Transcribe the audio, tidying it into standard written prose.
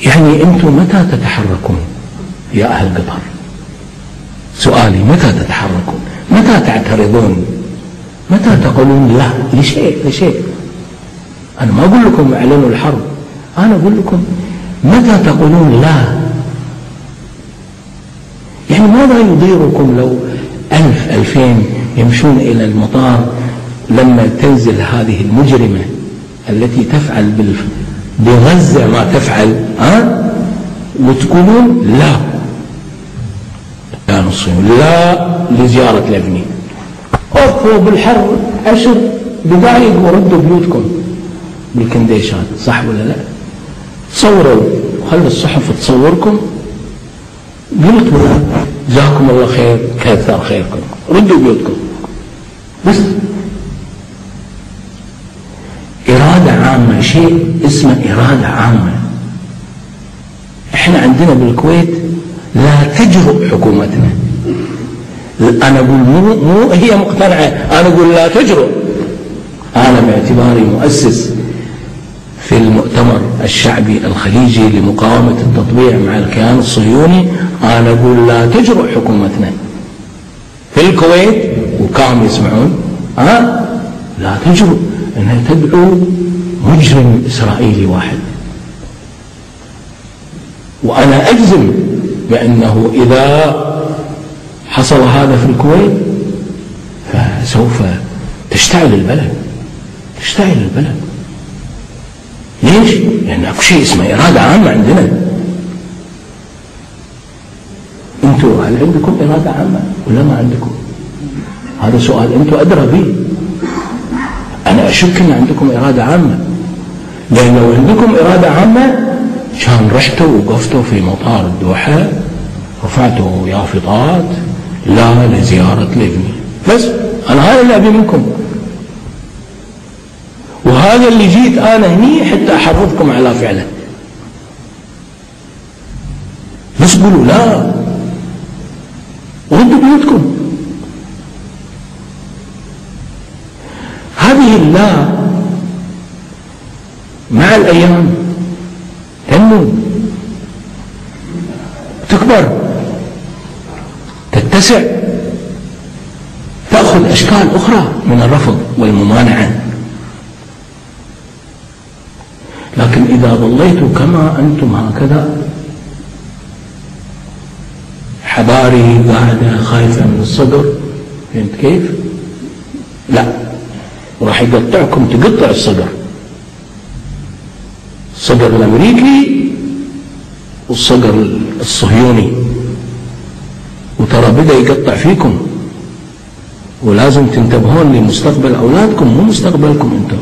يعني أنتم متى تتحركون يا أهل قطر؟ سؤالي متى تتحركون؟ متى تعترضون؟ متى تقولون لا لشيء؟ أنا ما أقول لكم اعلنوا الحرب، أنا أقول لكم متى تقولون لا؟ يعني ماذا يضيركم لو 1000-2000 يمشون إلى المطار لما تنزل هذه المجرمة التي تفعل بغزة ما تفعل، وتقولون لا الصهيوني، لا لزيارة لبنان، وقفوا بالحر 10 دقائق وردوا بيوتكم بالكنديشات، صح ولا لا؟ تصوروا، خلوا الصحف تصوركم، قلت ولا جزاكم الله خير، كثر خيركم، ردوا بيوتكم. بس إرادة عامة، شيء اسمه إرادة عامة. احنا عندنا بالكويت لا تجرؤ حكومتنا، أنا أقول مو هي مقتنعة، أنا أقول لا تجرؤ. أنا باعتباري مؤسس في المؤتمر الشعبي الخليجي لمقاومة التطبيع مع الكيان الصهيوني، أنا أقول لا تجرؤ حكومتنا في الكويت، وكانوا يسمعون، لا تجرؤ أنها تدعو مجرم إسرائيلي واحد. وأنا أجزم بأنه إذا حصل هذا في الكويت فسوف تشتعل البلد. ليش؟ لأن أكو شيء اسمه إرادة عامة عندنا. أنتوا هل عندكم إرادة عامة ولا ما عندكم؟ هذا سؤال أنتوا أدرى به. أنا أشك أن عندكم إرادة عامة، لأن لو عندكم إرادة عامة كان رحتوا وقفتوا في مطار الدوحة، رفعتوا يافطات لا لزيارة لبنان. بس أنا هذا اللي أبي منكم، وهذا اللي جيت أنا هني حتى أحرضكم على فعله. بس قولوا لا، ردوا بيوتكم. هذه اللا مع الأيام تنمو، تكبر، تتسع، تأخذ أشكال أخرى من الرفض والممانعة. لكن إذا ظليتوا كما أنتم هكذا حباري قاعدة خايفة من الصدر، فهمت كيف؟ لا، وراح يقطعكم، تقطع الصدر الأمريكي والصدر الصهيوني، وترى بدأ يقطع فيكم، ولازم تنتبهون لمستقبل أولادكم مو مستقبلكم أنتم.